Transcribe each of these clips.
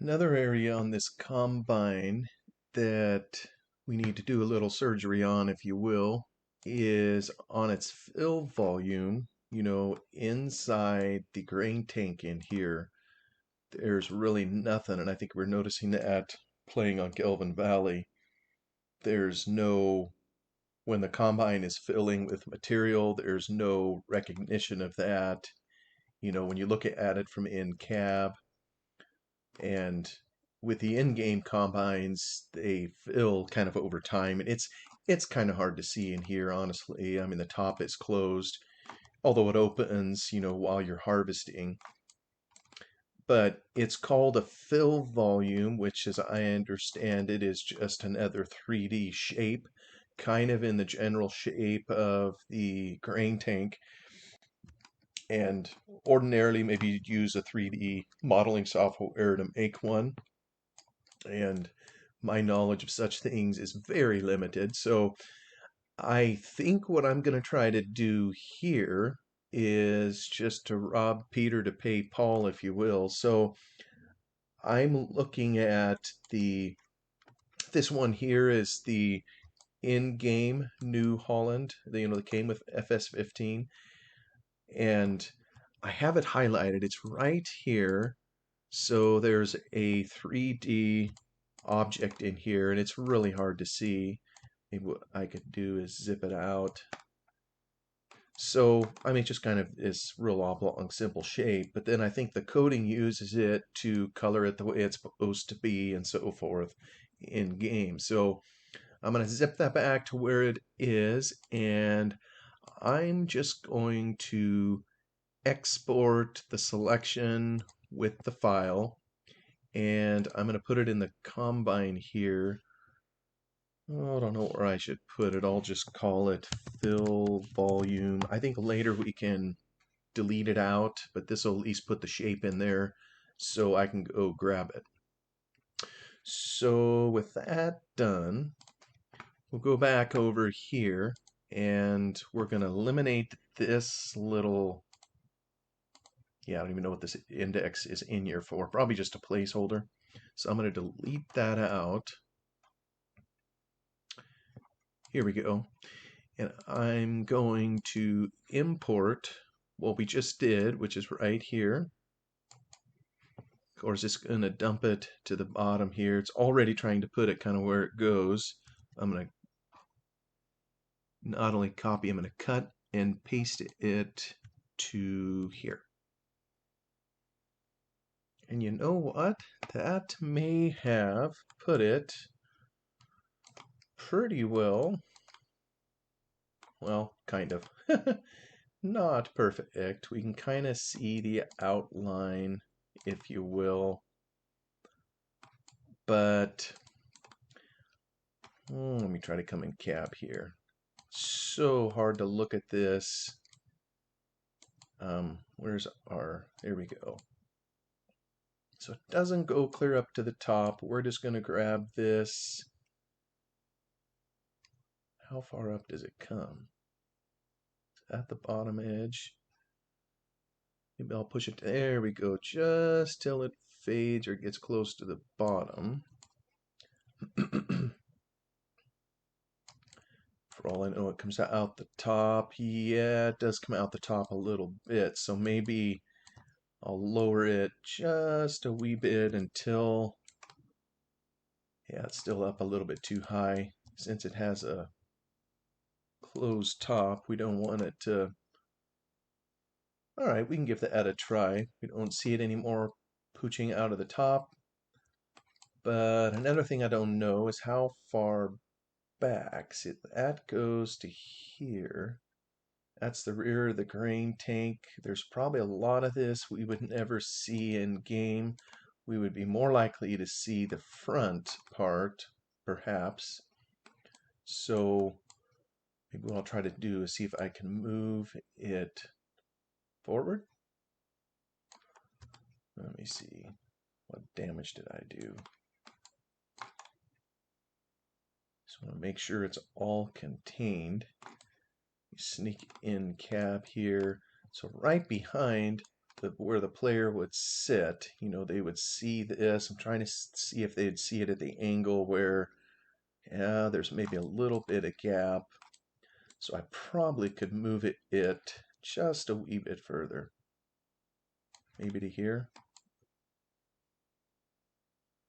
Another area on this combine that we need to do a little surgery on, if you will, is on its fill volume. Inside the grain tank in here, there's really nothing, and I think we're noticing that playing on Kelvin Valley. There's no, when the combine is filling with material, there's no recognition of that. When you look at it from in cab, and with the in-game combines, they fill kind of over time, and it's kind of hard to see in here, honestly. I mean, the top is closed, although it opens, while you're harvesting. But it's called a fill volume, which, as I understand it, is just another 3D shape, kind of in the general shape of the grain tank. And ordinarily, maybe you'd use a 3D modeling software to make one. And my knowledge of such things is very limited. So I think what I'm going to try to do here is just to rob Peter to pay Paul, if you will. So I'm looking at this one here is the in-game New Holland, that came with FS15, and I have it highlighted. It's right here. So there's a 3D object in here, and it's really hard to see. Maybe what I could do is zip it out. So, I mean, it just kind of is real oblong, simple shape, but then I think the coding uses it to color it the way it's supposed to be and so forth in game. So I'm going to zip that back to where it is, and I'm just going to export the selection with the file, and I'm going to put it in the combine here. Oh, I don't know where I should put it. I'll just call it fill volume. I think later we can delete it out, but this will at least put the shape in there so I can go grab it. So with that done, we'll go back over here and we're going to eliminate this little, I don't even know what this index is in here for, probably just a placeholder. So I'm going to delete that out. Here we go. And I'm going to import what we just did, which is right here. Of course, it's going to dump it to the bottom here. It's already trying to put it kind of where it goes. I'm going to not only copy, I'm going to cut and paste it to here. And you know what? That may have put it pretty well. Well, kind of. Not perfect. We can kind of see the outline, if you will. But let me try to come in cab here. So hard to look at this. Where's our, there we go. So it doesn't go clear up to the top. We're just going to grab this. How far up does it come? At the bottom edge. Maybe I'll push it. There we go. Just till it fades or gets close to the bottom. For all I know, it comes out the top. Yeah, it does come out the top a little bit. So maybe I'll lower it just a wee bit until, it's still up a little bit too high. Since it has a closed top, we don't want it to. All right, we can give that a try. We don't see it anymore pooching out of the top. But another thing I don't know is how far back. See, that goes to here. That's the rear of the grain tank. There's probably a lot of this we would never see in game. We would be more likely to see the front part, perhaps. So maybe what I'll try to do is see if I can move it forward. Let me see. What damage did I do? Just want to make sure it's all contained. Sneak in cab here. So right behind where the player would sit. You know, they would see this. I'm trying to see if they'd see it at the angle where, yeah, there's maybe a little bit of gap. So I probably could move it just a wee bit further. Maybe to here.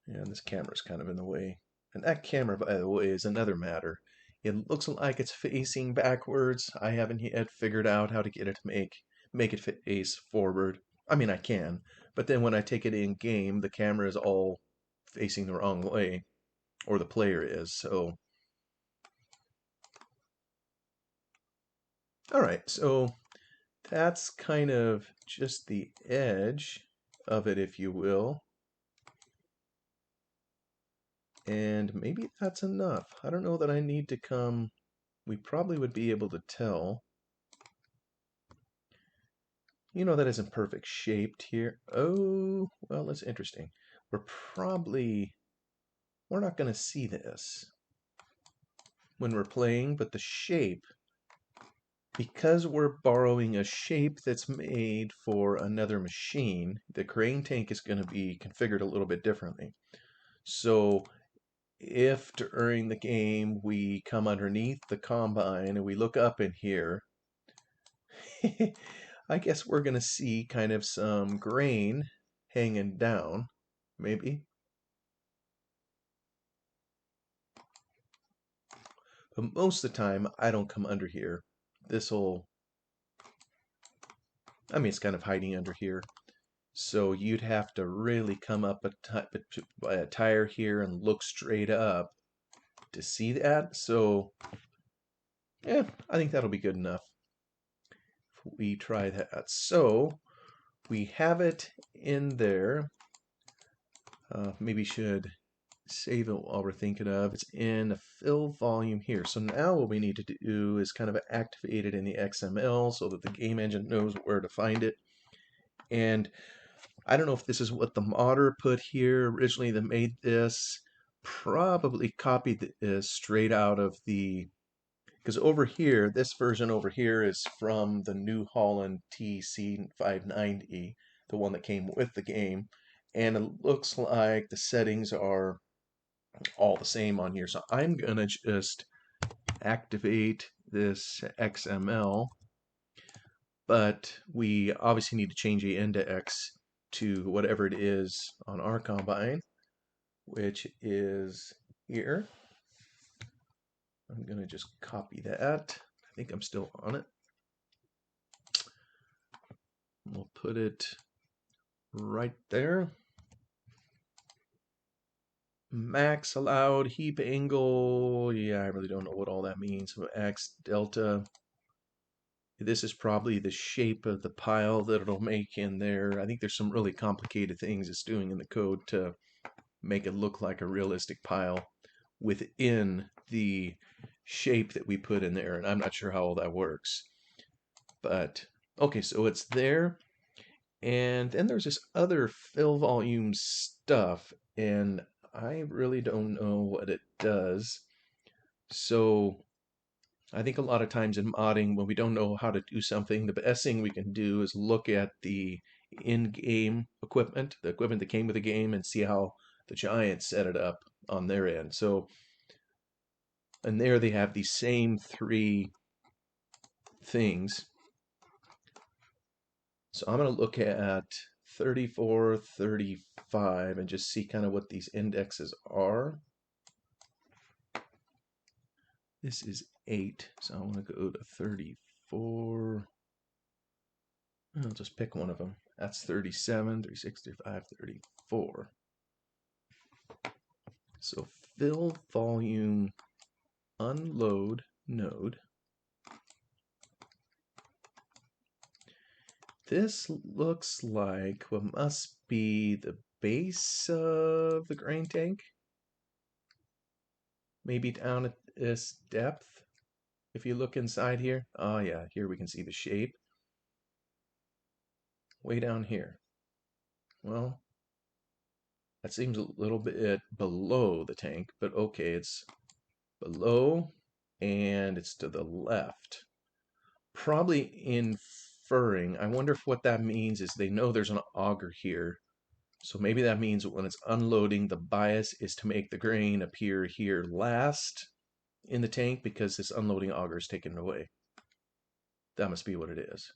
Yeah, this camera's kind of in the way. And that camera, by the way, is another matter. It looks like it's facing backwards. I haven't yet figured out how to get it to make it face forward. I mean, I can, but then when I take it in game, the camera is all facing the wrong way, or the player is. So, all right, so that's kind of just the edge of it, if you will. And maybe that's enough. I don't know that I need to come. We probably would be able to tell. You know that isn't perfect shaped here. Oh, well, that's interesting. We're not going to see this when we're playing, but the shape, because we're borrowing a shape that's made for another machine, the crane tank is going to be configured a little bit differently. So if during the game we come underneath the combine and we look up in here, I guess we're going to see kind of some grain hanging down, maybe. But most of the time, I don't come under here. I mean, it's kind of hiding under here. So you'd have to really come up a tire here and look straight up to see that. So, yeah, I think that'll be good enough. If we try that. So, we have it in there. Maybe should save it while we're thinking of. It's in a fill volume here. So now what we need to do is kind of activate it in the XML so that the game engine knows where to find it. And I don't know if this is what the modder put here originally that made this. Probably copied this straight out of the, because over here, this version over here is from the New Holland TC590, the one that came with the game. And it looks like the settings are all the same on here. So I'm going to just activate this XML, but we obviously need to change the index to whatever it is on our combine, which is here. I'm going to just copy that. I think I'm still on it. We'll put it right there. Max allowed heap angle. Yeah, I really don't know what all that means. So X delta. This is probably the shape of the pile that it'll make in there. I think there's some really complicated things it's doing in the code to make it look like a realistic pile within the shape that we put in there. And I'm not sure how all that works. But, okay, so it's there. And then there's this other fill volume stuff. And I really don't know what it does. So I think a lot of times in modding, when we don't know how to do something, the best thing we can do is look at the in-game equipment, the equipment that came with the game, and see how the Giants set it up on their end. So, and there they have these same three things. So I'm going to look at 34, 35, and just see kind of what these indexes are. This is 8, so I want to go to 34. I'll just pick one of them. That's 37, 36, 35, 34. So fill volume unload node. This looks like what must be the base of the grain tank. Maybe down at this depth. If you look inside here, oh yeah, here we can see the shape. Way down here. Well, that seems a little bit below the tank, but okay, it's below and it's to the left. Probably in inferring. I wonder if what that means is they know there's an auger here. So maybe that means when it's unloading, the bias is to make the grain appear here last in the tank because this unloading auger is taken away. That must be what it is.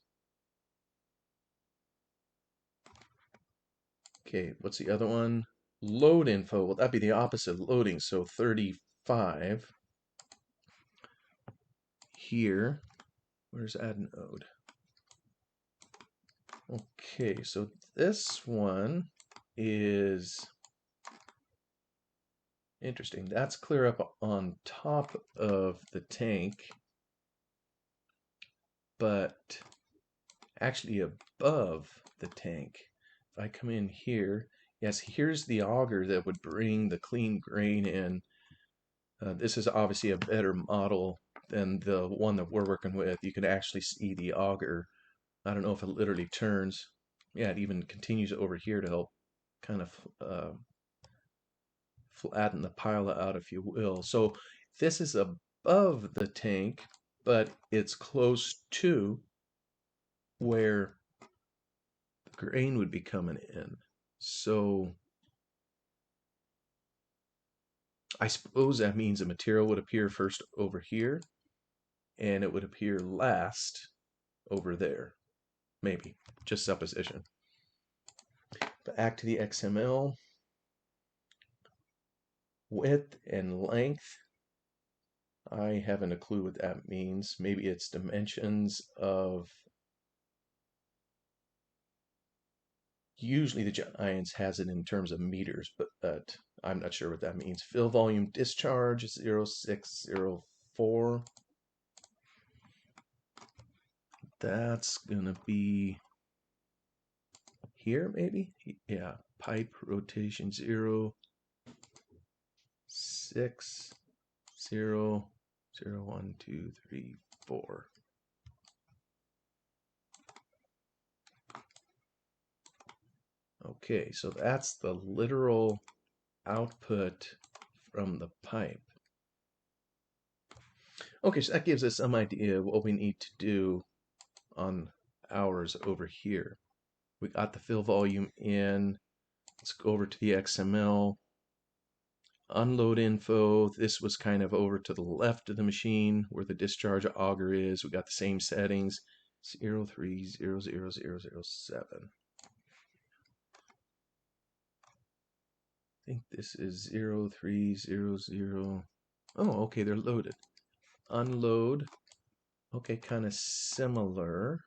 Okay, what's the other one? Load info. Well, that'd be the opposite of loading. So 35 here. Where's add node? Okay, so this one is interesting. That's clear up on top of the tank, but actually above the tank. If I come in here, yes, here's the auger that would bring the clean grain in. This is obviously a better model than the one that we're working with. You can actually see the auger. I don't know if it literally turns. Yeah, it even continues over here to help kind of flatten the pile out, if you will. So this is above the tank, but it's close to where the grain would be coming in. So I suppose that means the material would appear first over here, and it would appear last over there. Maybe, just supposition. Back to the XML. Width and length. I haven't a clue what that means. Maybe it's dimensions of... Usually the Giants has it in terms of meters, but I'm not sure what that means. Fill volume discharge 0604. That's gonna be here, maybe? Yeah, pipe rotation 0, 6, 0, 0, 1, 2, 3, 4. Okay, so that's the literal output from the pipe. Okay, so that gives us some idea of what we need to do on ours over here. We got the fill volume in. Let's go over to the XML. Unload info. This was kind of over to the left of the machine where the discharge auger is. We got the same settings. 0300007. I think this is 0300. Oh, okay, they're loaded. Unload. Okay, kind of similar.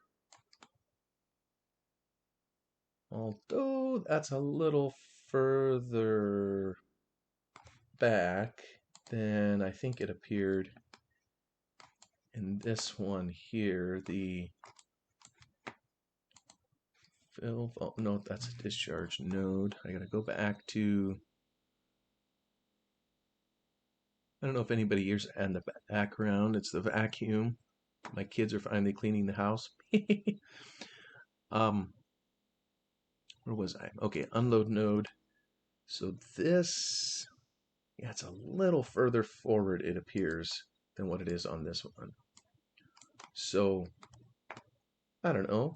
Although that's a little further back than I think it appeared in this one here. The fill, oh, no, that's a discharge node. I gotta go back to... I don't know if anybody hears in the background. It's the vacuum. My kids are finally cleaning the house. Where was I? Okay, unload node. So this, yeah, it's a little further forward, it appears, than what it is on this one. So, I don't know.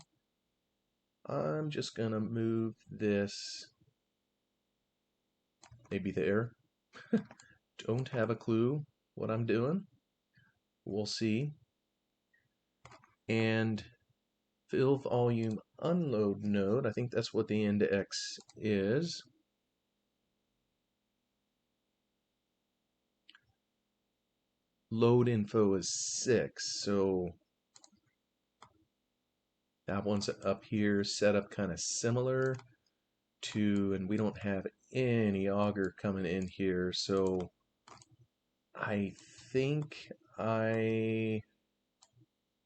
I'm just gonna move this maybe there. Don't have a clue what I'm doing. We'll see. And fill volume unload node, I think that's what the index is. Load info is 6, so that one's up here, set up kind of similar to, and we don't have any auger coming in here, so I think I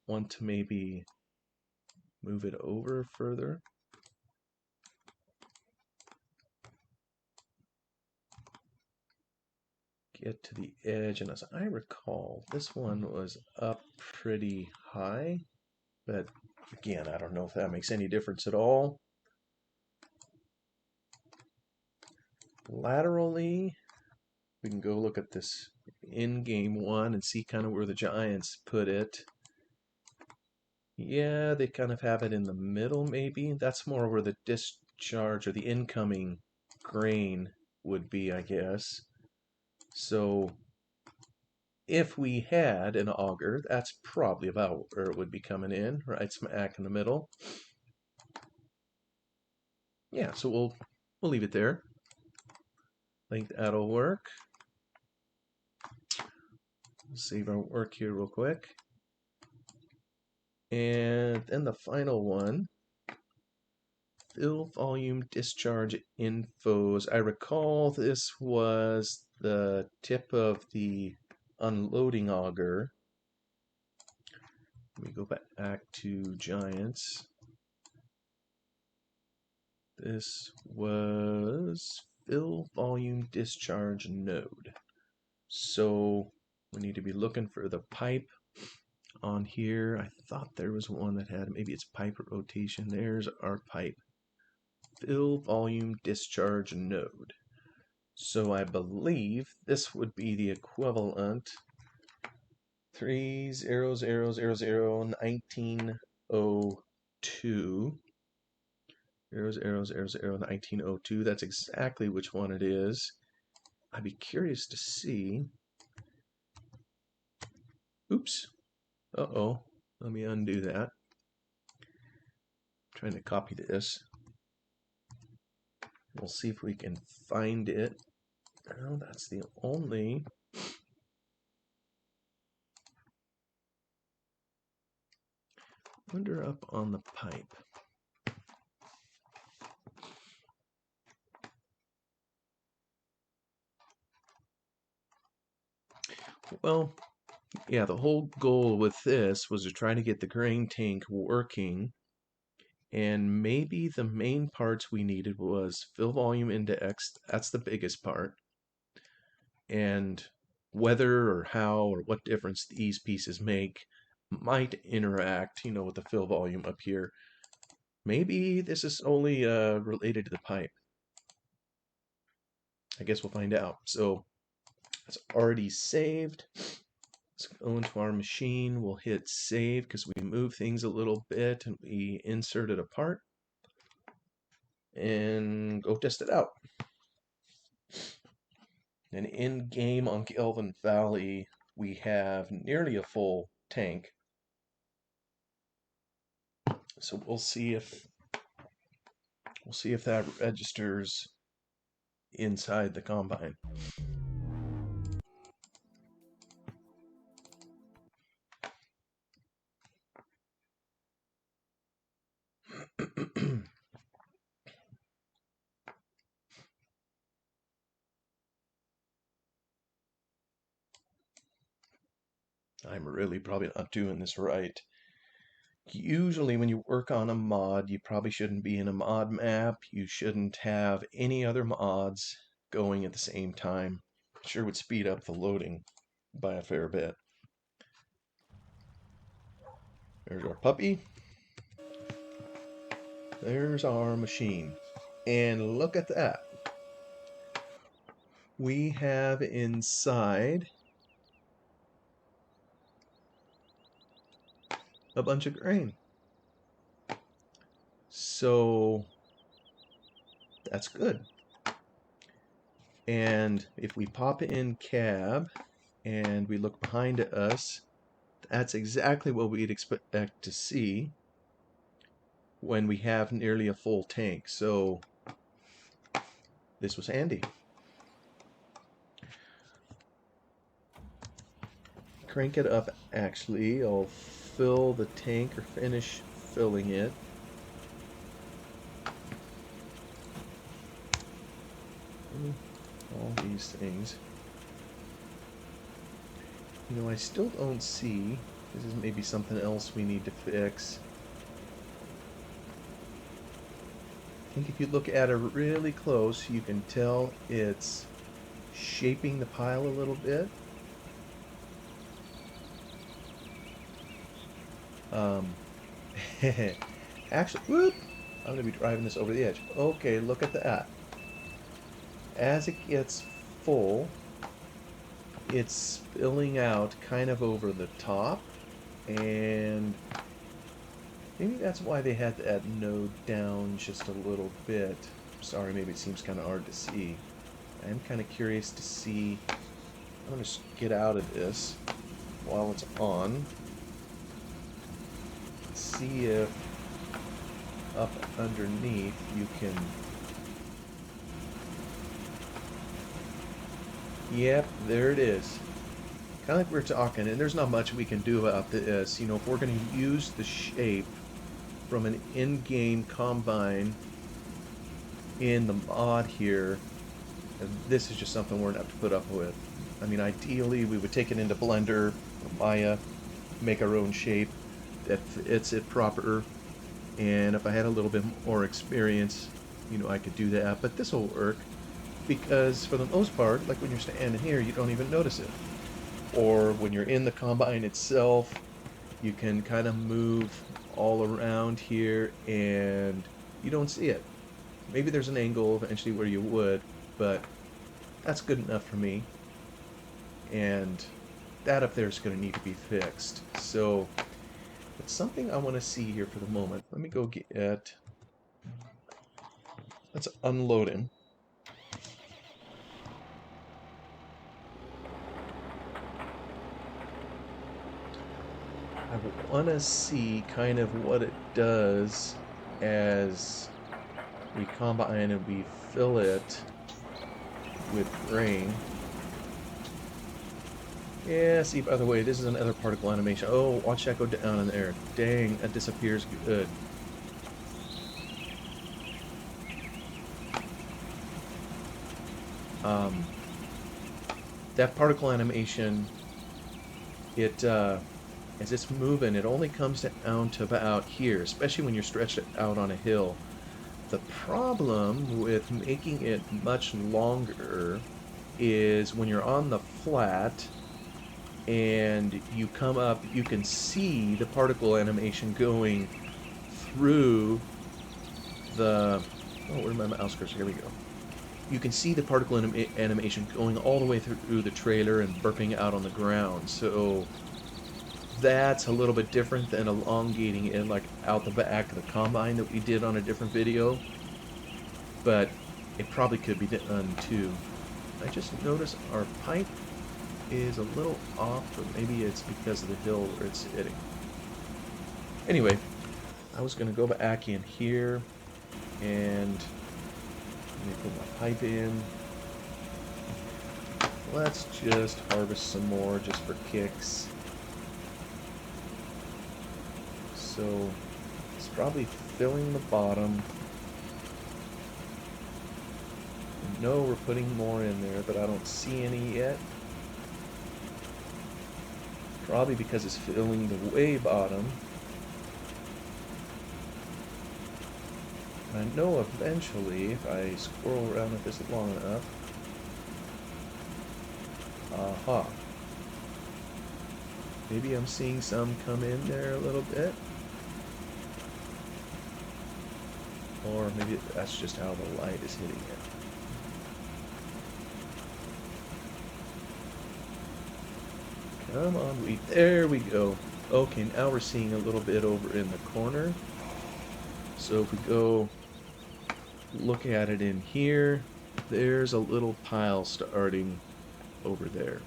want to maybe move it over further. Get to the edge, and as I recall, this one was up pretty high, but again, I don't know if that makes any difference at all. Laterally, we can go look at this in game one and see kind of where the Giants put it. Yeah, they kind of have it in the middle, maybe. That's more where the discharge or the incoming grain would be, I guess. So if we had an auger, that's probably about where it would be coming in, right smack in the middle. Yeah, so we'll leave it there. I think that'll work. Save our work here real quick. And then the final one, fill volume discharge infos. I recall this was the tip of the unloading auger. Let me go back to Giants. This was fill volume discharge node. So we need to be looking for the pipe on here. I thought there was one that had, maybe it's pipe rotation. There's our pipe. Fill volume discharge node. So I believe this would be the equivalent 300001902. 00001902. That's exactly which one it is. I'd be curious to see. Oops. Uh-oh. Let me undo that. I'm trying to copy this. We'll see if we can find it. Oh, that's the only. Wonder up on the pipe. Well, yeah, the whole goal with this was to try to get the grain tank working, and maybe the main parts we needed was fill volume index. That's the biggest part, and whether or how or what difference these pieces make might interact, with the fill volume up here. Maybe this is only related to the pipe. I guess we'll find out. So it's already saved. Let's go into our machine. We'll hit save because we move things a little bit and we inserted a part. And go test it out. And in game on Kelvin Valley, we have nearly a full tank. So we'll see if that registers inside the combine. I'm really probably not doing this right. Usually when you work on a mod, you probably shouldn't be in a mod map. You shouldn't have any other mods going at the same time. Sure would speed up the loading by a fair bit. There's our puppy. There's our machine. And look at that. We have inside a bunch of grain. So that's good. And if we pop in cab and we look behind us, that's exactly what we'd expect to see when we have nearly a full tank. So this was handy. Crank it up, actually. I'll fill the tank or finish filling it. All these things. I still don't see. This is maybe something else we need to fix. I think if you look at it really close, you can tell it's shaping the pile a little bit. Actually, whoop, I'm going to be driving this over the edge. Okay, look at that. As it gets full, it's spilling out kind of over the top, and Maybe that's why they had that node down just a little bit. Sorry, maybe it seems kind of hard to see. I am kind of curious to see. I'm going to get out of this while it's on. See if up underneath you can... Yep, there it is. Kind of like we were talking, and there's not much we can do about this. You know, if we're going to use the shape from an in-game combine in the mod here, this is just something we're going to have to put up with. I mean, ideally, we would take it into Blender or Maya, make our own shape that fits it proper, and if I had a little bit more experience, you know, I could do that. But this will work because for the most part, like when you're standing here, you don't even notice it. Or when you're in the combine itself, you can kind of move all around here and you don't see it. Maybe there's an angle eventually where you would, but that's good enough for me. And that up there is going to need to be fixed. So it's something I want to see here for the moment. Let me go get... Let's unload him. I want to see kind of what it does as we combine and we fill it with grain. Yeah, see, by the way, this is another particle animation. Oh, watch that go down in there. Dang, that disappears good. That particle animation, it, as it's moving, it only comes down to about here, especially when you're stretched out on a hill. The problem with making it much longer is when you're on the flat and you come up, you can see the particle animation going through the... Oh, where's my mouse cursor? Here we go. You can see the particle animation going all the way through the trailer and burping out on the ground. So that's a little bit different than elongating it like out the back of the combine that we did on a different video. But it probably could be done too. I just noticed our pipe is a little off, but maybe it's because of the hill where it's hitting. Anyway, I was going to go back in here and let me put my pipe in. Let's just harvest some more just for kicks. So it's probably filling the bottom. I know we're putting more in there, but I don't see any yet. Probably because it's filling the way bottom. I know eventually, if I scroll around with this long enough... Aha. Maybe I'm seeing some come in there a little bit. Or maybe that's just how the light is hitting it. Come on, there we go. Okay, now we're seeing a little bit over in the corner. So if we go look at it in here, there's a little pile starting over there.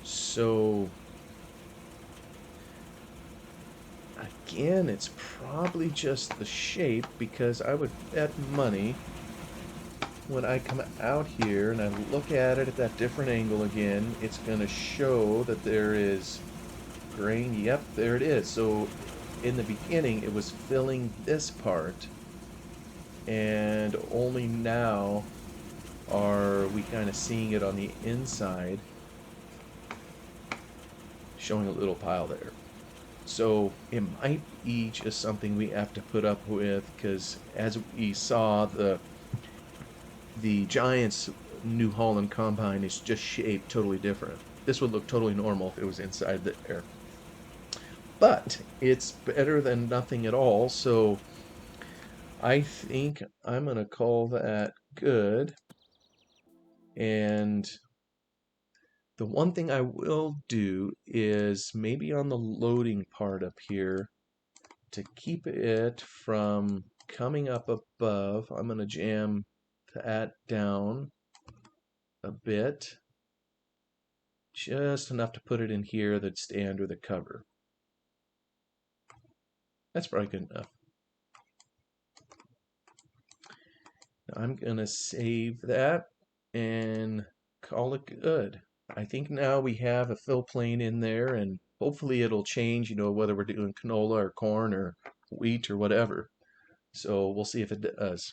So again, it's probably just the shape, because I would bet money when I come out here and I look at it at that different angle again, it's going to show that there is grain. Yep, there it is. So in the beginning, it was filling this part, and only now are we kind of seeing it on the inside, showing a little pile there. So it might be just something we have to put up with, because as we saw, the Giants' New Holland combine is just shaped totally different. This would look totally normal if it was inside there. But it's better than nothing at all, so I think I'm going to call that good. And The one thing I will do is maybe on the loading part up here, to keep it from coming up above, I'm going to jam that down a bit, just enough to put it in here that'd stay under the cover. That's probably good enough. Now I'm going to save that and call it good. I think now we have a fill plane in there, and hopefully it'll change, whether we're doing canola or corn or wheat or whatever. So we'll see if it does.